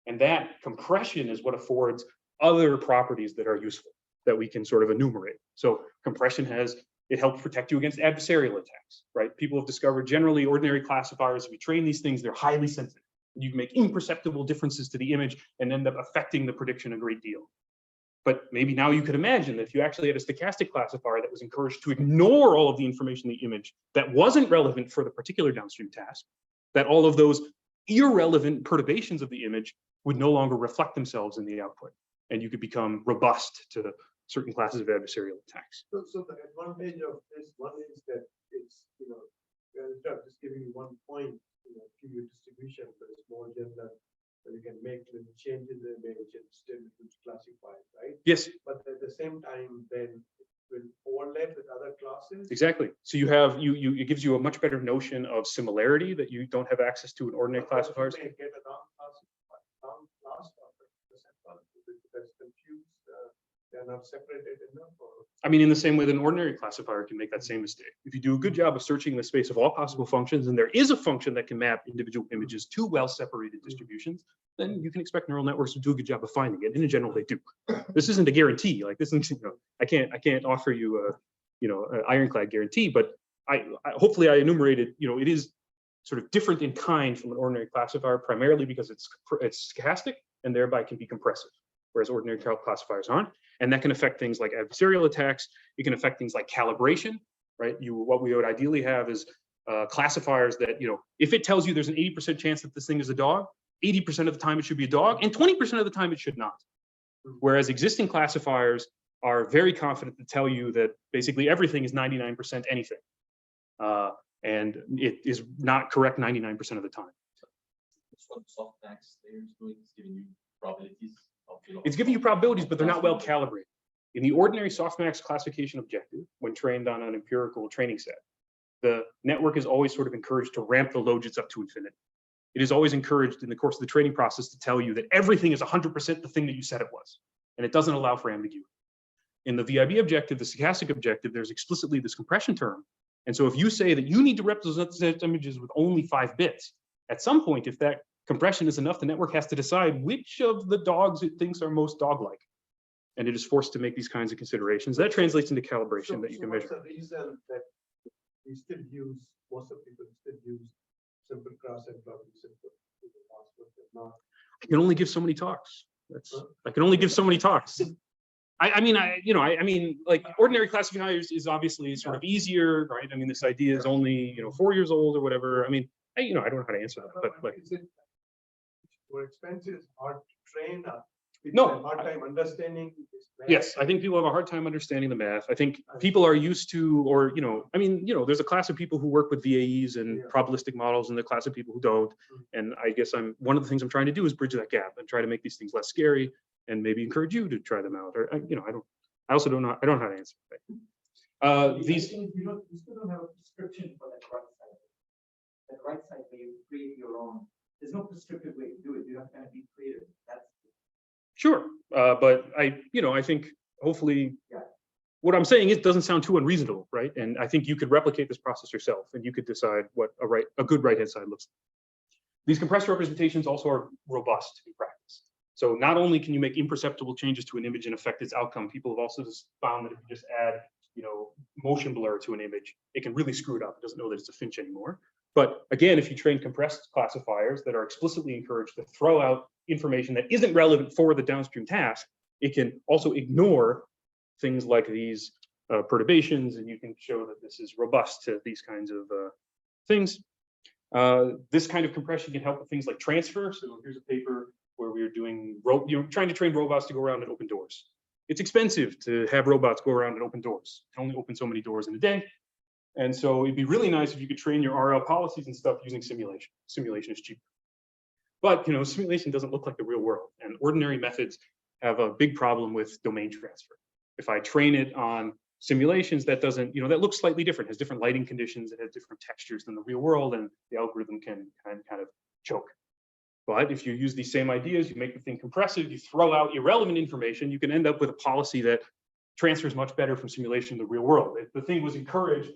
And that compression is what affords other properties that are useful that we can sort of enumerate. So compression it helps protect you against adversarial attacks, right? People have discovered generally ordinary classifiers, if we train these things, they're highly sensitive. You can make imperceptible differences to the image and end up affecting the prediction a great deal. But maybe now you could imagine that if you actually had a stochastic classifier that was encouraged to ignore all of the information in the image that wasn't relevant for the particular downstream task, that all of those irrelevant perturbations of the image would no longer reflect themselves in the output. And you could become robust to certain classes of adversarial attacks. So the advantage of this one is that it's, instead of just giving you one point, to your distribution, but it's more general. So you can make little changes in the image and still classify it, right? Yes. But at the same time, then it will overlap with other classes. Exactly. So you have it gives you a much better notion of similarity that you don't have access to in ordinary classifiers. You may get a wrong class because confused. They're not separated enough. I mean, in the same way that an ordinary classifier can make that same mistake. If you do a good job of searching the space of all possible functions, and there is a function that can map individual images to well-separated distributions, then you can expect neural networks to do a good job of finding it. And in general, they do. This isn't a guarantee. Like this isn't, I can't offer you an ironclad guarantee, but hopefully I enumerated, it is sort of different in kind from an ordinary classifier, primarily because it's stochastic and thereby can be compressive, whereas ordinary classifiers aren't. And that can affect things like adversarial attacks. It can affect things like calibration, right? What we would ideally have is classifiers that, if it tells you there's an 80% chance that this thing is a dog, 80% of the time it should be a dog, and 20% of the time it should not. Whereas existing classifiers are very confident to tell you that basically everything is 99% anything. And it is not correct 99% of the time. That's what softmax layer is doing, is giving you probabilities of, It's giving you probabilities, but they're not well calibrated. In the ordinary softmax classification objective, when trained on an empirical training set, the network is always sort of encouraged to ramp the logits up to infinity. It is always encouraged in the course of the training process to tell you that everything is 100% the thing that you said it was, and it doesn't allow for ambiguity. In the VIB objective, the stochastic objective, there's explicitly this compression term. And so if you say that you need to represent images with only 5 bits, at some point, if that compression is enough, the network has to decide which of the dogs it thinks are most dog-like. And it is forced to make these kinds of considerations. That translates into calibration that you can measure. What's the reason that we still use, most of people still use simple cross and probably simple not? I can only give so many talks. I can only give so many talks. I mean, like ordinary classifiers is obviously sort of easier, right? I mean, this idea is only, 4 years old or whatever. I mean, I don't know how to answer that, but like, is it more expensive, hard to train? No. Have a hard time understanding this math? yes, I think people have a hard time understanding the math. I think people are used to, or, there's a class of people who work with VAEs and probabilistic models and the class of people who don't. And I guess one of the things I'm trying to do is bridge that gap and try to make these things less scary and maybe encourage you to try them out. Or, I also don't know, I don't know how to answer that. These. You still don't have a prescription for that right side. That right side where you create your own. There's no prescriptive way to do it. You have to kind of be creative. That's Sure, but I think hopefully what I'm saying is doesn't sound too unreasonable, right? And I think you could replicate this process yourself, and you could decide what a good right-hand side looks like. These compressed representations also are robust in practice. So not only can you make imperceptible changes to an image and affect its outcome, people have also found that if you just add, motion blur to an image, it can really screw it up. It doesn't know that it's a Finch anymore. But again, if you train compressed classifiers that are explicitly encouraged to throw out information that isn't relevant for the downstream task, it can also ignore things like these perturbations, and you can show that this is robust to these kinds of things. This kind of compression can help with things like transfer. So here's a paper where we're doing, trying to train robots to go around and open doors. It's expensive to have robots go around and open doors. You can only open so many doors in a day. And so it'd be really nice if you could train your RL policies and stuff using simulation. Simulation is cheap. But simulation doesn't look like the real world, and ordinary methods have a big problem with domain transfer. If I train it on simulations, that doesn't, that looks slightly different, has different lighting conditions, it has different textures than the real world, and the algorithm can kind of choke. But if you use these same ideas, you make the thing compressive, you throw out irrelevant information, you can end up with a policy that transfers much better from simulation to the real world. If the thing was encouraged,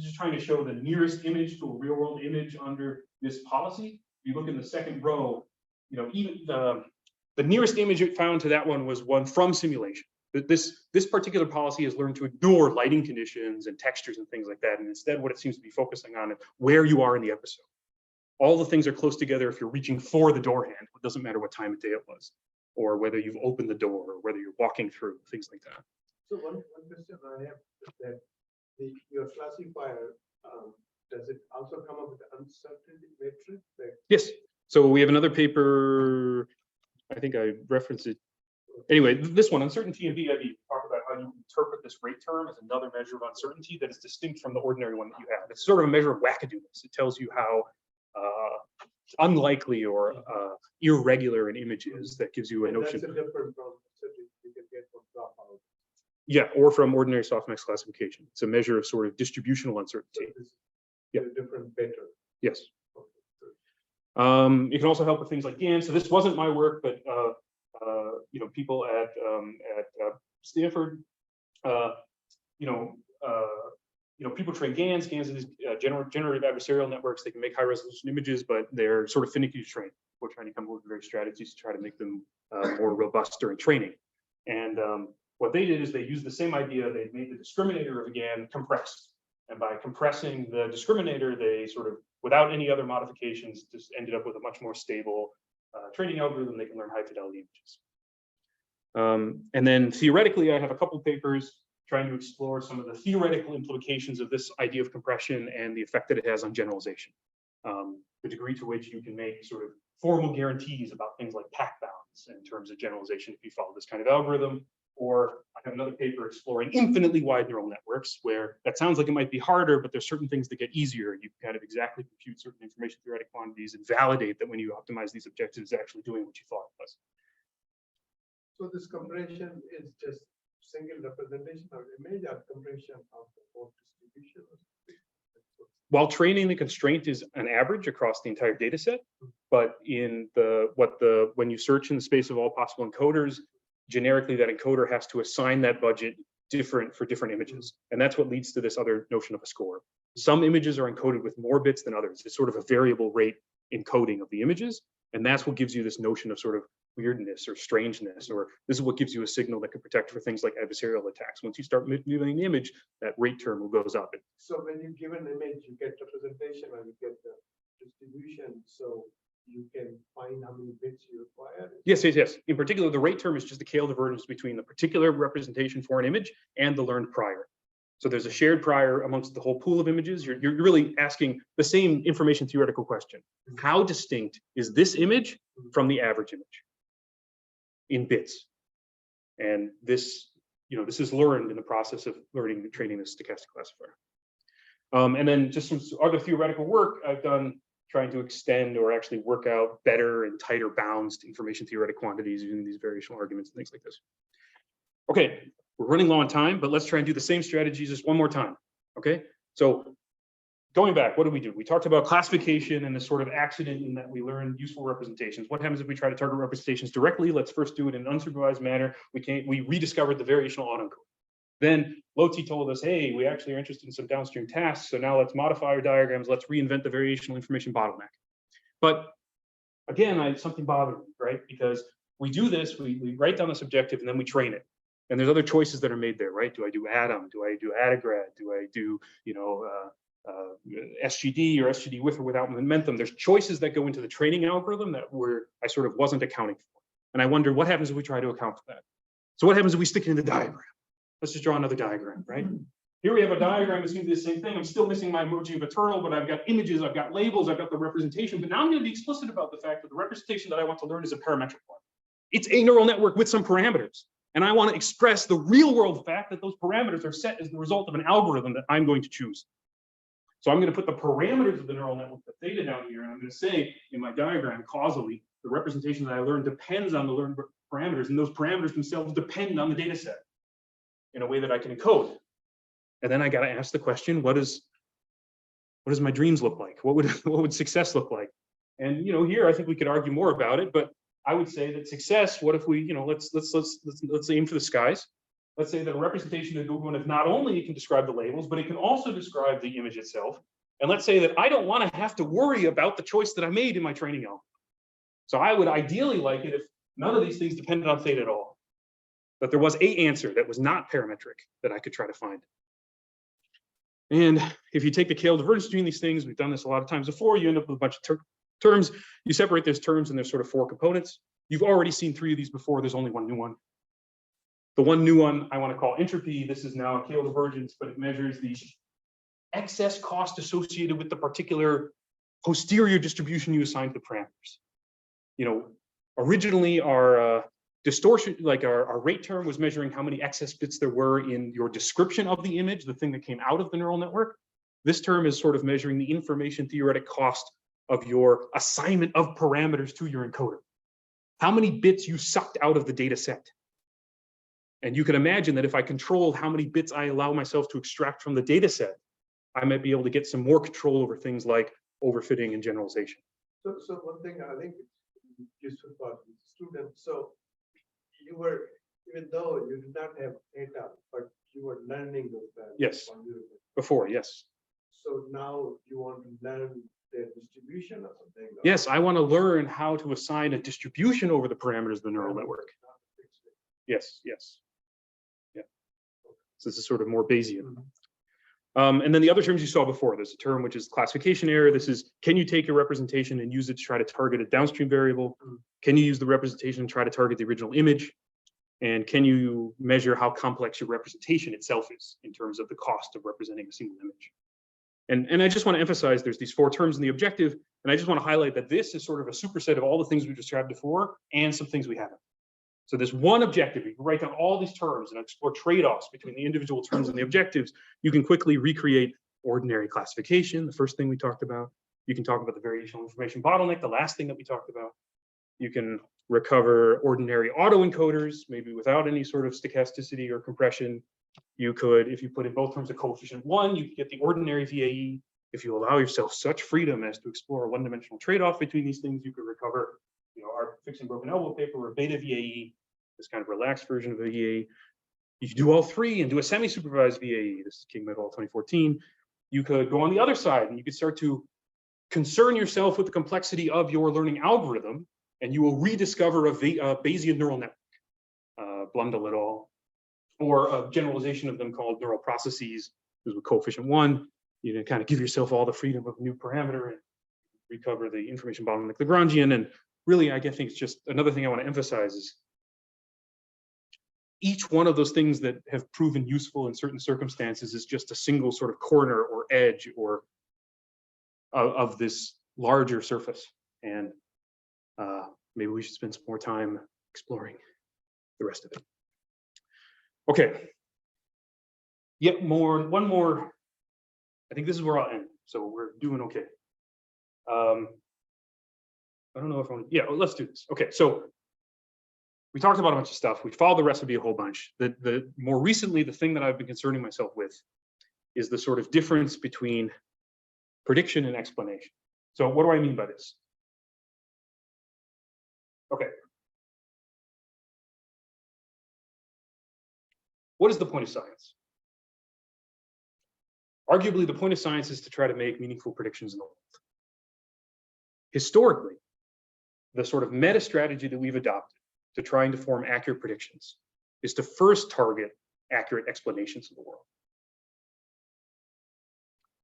just trying to show the nearest image to a real world image under this policy. If you look in the second row, even the nearest image it found to that one was one from simulation. But this particular policy has learned to ignore lighting conditions and textures and things like that. And instead, what it seems to be focusing on is where you are in the episode. All the things are close together if you're reaching for the door handle. It doesn't matter what time of day it was, or whether you've opened the door, or whether you're walking through, things like that. So one question I have is that your classifier, does it also come up with the uncertainty matrix? Yes. So we have another paper, I think I referenced it. Anyway, this one, uncertainty in VIB, talk about how you interpret this rate term as another measure of uncertainty that is distinct from the ordinary one that you have. It's sort of a measure of wackadoodles. It tells you how unlikely or irregular an image is. That gives you a notion. That's a different from you can get from dropout. Yeah, or from ordinary softmax classification. It's a measure of sort of distributional uncertainty. Yeah. Different better. Yes. It can also help with things like GAN. So this wasn't my work, but people at Stanford, people train GANs. GANs are these generative adversarial networks. They can make high resolution images, but they're sort of finicky to train, which trying to come up with various strategies to try to make them more robust during training. And what they did is they used the same idea. They made the discriminator again compressed. And by compressing the discriminator, they sort of, without any other modifications, just ended up with a much more stable training algorithm. They can learn high fidelity images. And then theoretically, I have a couple papers trying to explore some of the theoretical implications of this idea of compression and the effect that it has on generalization. The degree to which you can make sort of formal guarantees about things like pack bounds in terms of generalization if you follow this kind of algorithm. Or I have another paper exploring infinitely wide neural networks, where that sounds like it might be harder, but there's certain things that get easier. You can kind of exactly compute certain information theoretic quantities and validate that when you optimize these objectives, it's actually doing what you thought it was. So this compression is just single representation of image or compression of the whole distribution? While training, the constraint is an average across the entire data set, but in when you search in the space of all possible encoders, generically that encoder has to assign that budget different for different images. And that's what leads to this other notion of a score. Some images are encoded with more bits than others. It's sort of a variable rate encoding of the images. And that's what gives you this notion of sort of weirdness or strangeness, or this is what gives you a signal that can protect for things like adversarial attacks. Once you start manipulating the image, that rate term goes up. So when you give an image, you get representation and you get the distribution. So you can find how many bits you require. Yes. In particular, the rate term is just the Kale divergence between the particular representation for an image and the learned prior. So there's a shared prior amongst the whole pool of images. You're really asking the same information theoretical question. How distinct is this image from the average image in bits? And this, this is learned in the process of learning and training this stochastic classifier. And then just some other theoretical work I've done trying to extend or actually work out better and tighter bounds to information theoretic quantities using these variational arguments and things like this. Okay, we're running low on time, but let's try and do the same strategies just one more time. Okay, so going back, what do? We talked about classification and this sort of accident in that we learn useful representations. What happens if we try to target representations directly? Let's first do it in an unsupervised manner. We rediscovered the variational autoencoding. Then Lotzi told us, hey, we actually are interested in some downstream tasks. So now let's modify our diagrams. Let's reinvent the variational information bottleneck. But again, something bothered me, right? Because we do this, we write down this objective and then we train it. And there's other choices that are made there, right? Do I do Atom? Do I do Adigrad? Do I do, SGD or SGD with or without momentum? There's choices that go into the training algorithm that I sort of wasn't accounting for. And I wonder what happens if we try to account for that? So what happens if we stick it in the diagram? Let's just draw another diagram, right? Here we have a diagram that's going to be the same thing. I'm still missing my emoji of a turtle, but I've got images, I've got labels, I've got the representation. But now I'm going to be explicit about the fact that the representation that I want to learn is a parametric one. It's a neural network with some parameters. And I want to express the real world fact that those parameters are set as the result of an algorithm that I'm going to choose. So I'm going to put the parameters of the neural network, the theta down here, and I'm going to say in my diagram causally, the representation that I learned depends on the learned parameters, and those parameters themselves depend on the data set in a way that I can encode. And then I got to ask the question, what does my dreams look like? What would success look like? And here I think we could argue more about it, but I would say that success, what if we, let's aim for the skies. Let's say that a representation of Google, if not only it can describe the labels, but it can also describe the image itself. And let's say that I don't want to have to worry about the choice that I made in my training algorithm. So I would ideally like it if none of these things depended on theta at all. But there was an answer that was not parametric that I could try to find. And if you take the Kale divergence between these things, we've done this a lot of times before, you end up with a bunch of terms. You separate those terms and there's sort of 4 components. You've already seen 3 of these before. There's only one new one. The one new one I want to call entropy. This is now a Kale divergence, but it measures the excess cost associated with the particular posterior distribution you assign to the parameters. Originally our distortion, like our rate term, was measuring how many excess bits there were in your description of the image, the thing that came out of the neural network. This term is sort of measuring the information theoretic cost of your assignment of parameters to your encoder. How many bits you sucked out of the data set. And you can imagine that if I controlled how many bits I allow myself to extract from the data set, I might be able to get some more control over things like overfitting and generalization. So one thing I think it's useful for the students. So you were, even though you did not have data, but you were learning those values. Yes. Before, yes. So now you want to learn their distribution or something. or Yes, I want to learn how to assign a distribution over the parameters of the neural network. not fix it. Yes, yes. Yeah. So this is sort of more Bayesian. Mhm. And then the other terms you saw before, there's a term which is classification error. This is, can you take your representation and use it to try to target a downstream variable? Can you use the representation and try to target the original image? And can you measure how complex your representation itself is in terms of the cost of representing a single image? And I just want to emphasize there's these 4 terms in the objective, and I just want to highlight that this is sort of a superset of all the things we described before and some things we haven't. So there's one objective. You can write down all these terms and explore trade-offs between the individual terms and the objectives. You can quickly recreate ordinary classification, the first thing we talked about. You can talk about the variational information bottleneck, the last thing that we talked about. You can recover ordinary autoencoders, maybe without any sort of stochasticity or compression. You could, if you put in both terms of coefficient 1, you get the ordinary VAE. If you allow yourself such freedom as to explore a one-dimensional trade-off between these things, you could recover, our fixing broken elbow paper or beta VAE, this kind of relaxed version of a VAE. If you do all 3 and do a semi-supervised VAE, this is King et al. 2014, you could go on the other side and you could start to concern yourself with the complexity of your learning algorithm, and you will rediscover a Bayesian neural network, Blundell et al., or a generalization of them called neural processes. This with coefficient 1. You can kind of give yourself all the freedom of a new parameter and recover the information bottleneck Lagrangian. And really, I think it's just another thing I want to emphasize is each one of those things that have proven useful in certain circumstances is just a single sort of corner or edge or of this larger surface. And maybe we should spend some more time exploring the rest of it. Okay. One more. I think this is where I'll end. So we're doing okay. I don't know if let's do this. Okay, so we talked about a bunch of stuff. We followed the recipe a whole bunch. The more recently, the thing that I've been concerning myself with is the sort of difference between prediction and explanation. So what do I mean by this? Okay. What is the point of science? Arguably, the point of science is to try to make meaningful predictions in the world. Historically, the sort of meta strategy that we've adopted to trying to form accurate predictions is to first target accurate explanations of the world.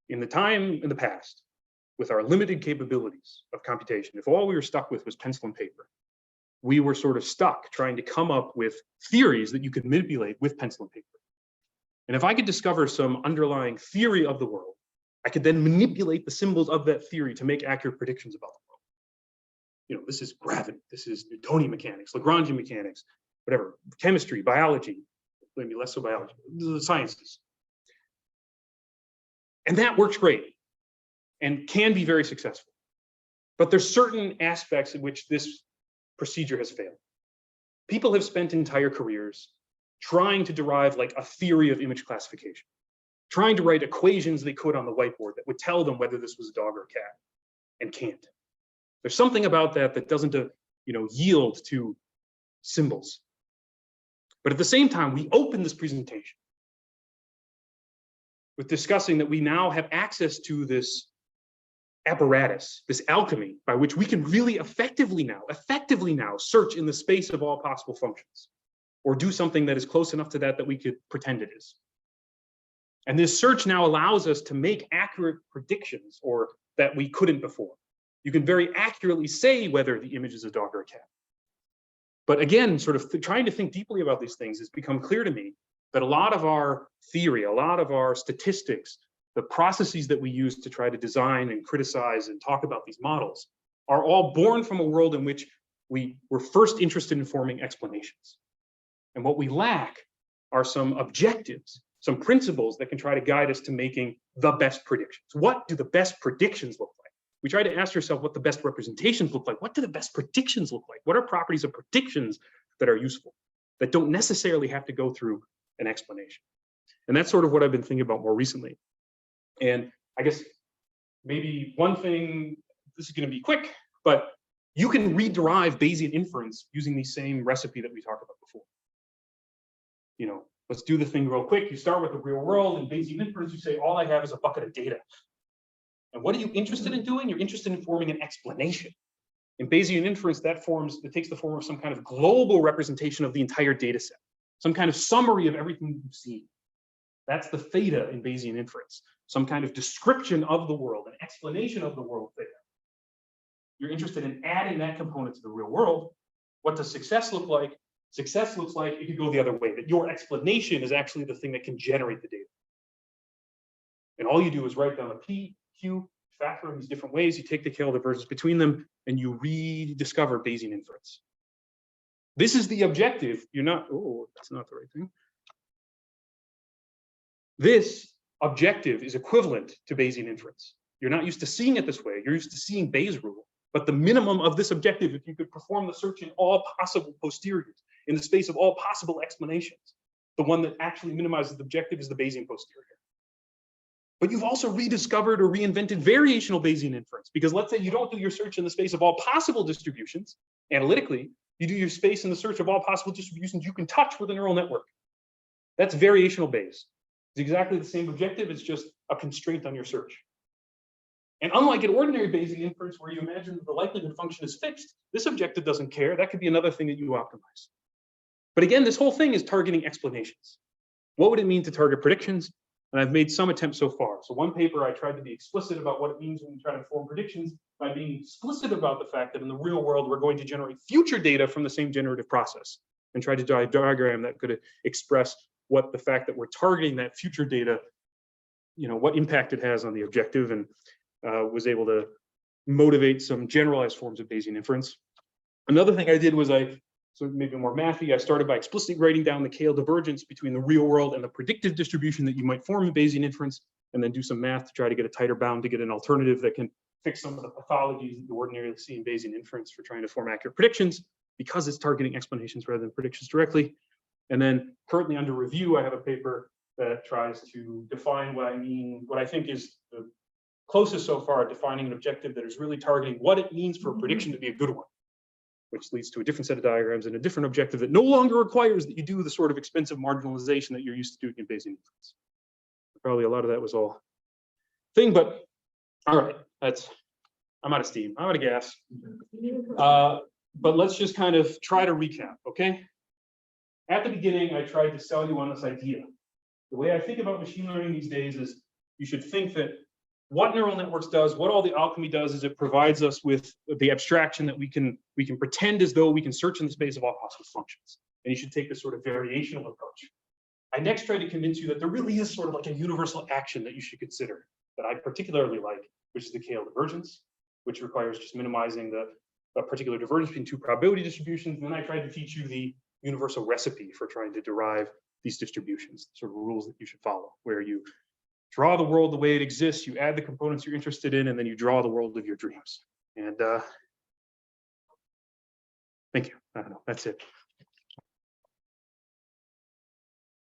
In the past, with our limited capabilities of computation, if all we were stuck with was pencil and paper, we were sort of stuck trying to come up with theories that you could manipulate with pencil and paper. And if I could discover some underlying theory of the world, I could then manipulate the symbols of that theory to make accurate predictions about the world. This is gravity, this is Newtonian mechanics, Lagrangian mechanics, whatever, chemistry, biology, maybe less so biology, the sciences. And that works great and can be very successful. But there's certain aspects in which this procedure has failed. People have spent entire careers trying to derive like a theory of image classification, trying to write equations they could on the whiteboard that would tell them whether this was a dog or a cat, and can't. There's something about that doesn't, yield to symbols. But at the same time, we open this presentation with discussing that we now have access to this apparatus, this alchemy, by which we can really effectively now search in the space of all possible functions, or do something that is close enough to that we could pretend it is. And this search now allows us to make accurate predictions, or that we couldn't before. You can very accurately say whether the image is a dog or a cat. But again, sort of trying to think deeply about these things, it's become clear to me that a lot of our theory, a lot of our statistics, the processes that we use to try to design and criticize and talk about these models are all born from a world in which we were first interested in forming explanations. And what we lack are some objectives, some principles that can try to guide us to making the best predictions. What do the best predictions look like? We try to ask ourselves what the best representations look like. What do the best predictions look like? What are properties of predictions that are useful, that don't necessarily have to go through an explanation? And that's sort of what I've been thinking about more recently. And I guess maybe one thing, this is going to be quick, but you can rederive Bayesian inference using the same recipe that we talked about before. Let's do the thing real quick. You start with the real world, and Bayesian inference, you say, all I have is a bucket of data. And what are you interested in doing? You're interested in forming an explanation. In Bayesian inference, that takes the form of some kind of global representation of the entire data set, some kind of summary of everything you've seen. That's the theta in Bayesian inference, some kind of description of the world, an explanation of the world theta. You're interested in adding that component to the real world. What does success look like? Success looks like it could go the other way, that your explanation is actually the thing that can generate the data. And all you do is write down a P, Q, factor in these different ways. You take the KL divergence between them, and you rediscover Bayesian inference. This is the objective. You're not, oh, that's not the right thing. This objective is equivalent to Bayesian inference. You're not used to seeing it this way. You're used to seeing Bayes' rule. But the minimum of this objective, if you could perform the search in all possible posteriors, in the space of all possible explanations, the one that actually minimizes the objective is the Bayesian posterior. But you've also rediscovered or reinvented variational Bayesian inference, because let's say you don't do your search in the space of all possible distributions analytically, you do your space in the search of all possible distributions you can touch with a neural network. That's variational Bayes. It's exactly the same objective, it's just a constraint on your search. And unlike an ordinary Bayesian inference where you imagine that the likelihood function is fixed, this objective doesn't care. That could be another thing that you optimize. But again, this whole thing is targeting explanations. What would it mean to target predictions? And I've made some attempts so far. So one paper, I tried to be explicit about what it means when you try to form predictions by being explicit about the fact that in the real world, we're going to generate future data from the same generative process, and try to draw a diagram that could express what the fact that we're targeting that future data, what impact it has on the objective, and was able to motivate some generalized forms of Bayesian inference. Another thing I did was so maybe more mathy, I started by explicitly writing down the KL divergence between the real world and the predictive distribution that you might form in Bayesian inference, and then do some math to try to get a tighter bound to get an alternative that can fix some of the pathologies that you ordinarily see in Bayesian inference for trying to form accurate predictions, because it's targeting explanations rather than predictions directly. And then currently under review, I have a paper that tries to define what I think is the closest so far at defining an objective that is really targeting what it means for a prediction to be a good one, which leads to a different set of diagrams and a different objective that no longer requires that you do the sort of expensive marginalization that you're used to doing in Bayesian inference. Probably a lot of that was all thing, but all right, I'm out of steam, I'm out of gas. But let's just kind of try to recap, okay? At the beginning, I tried to sell you on this idea. The way I think about machine learning these days is you should think that what neural networks does, what all the alchemy does, is it provides us with the abstraction that we can pretend as though we can search in the space of all possible functions. And you should take this sort of variational approach. I next tried to convince you that there really is sort of like a universal action that you should consider that I particularly like, which is the KL divergence, which requires just minimizing the particular divergence between two probability distributions. And then I tried to teach you the universal recipe for trying to derive these distributions, sort of rules that you should follow, where you draw the world the way it exists, you add the components you're interested in, and then you draw the world of your dreams. And thank you. I don't know, that's it.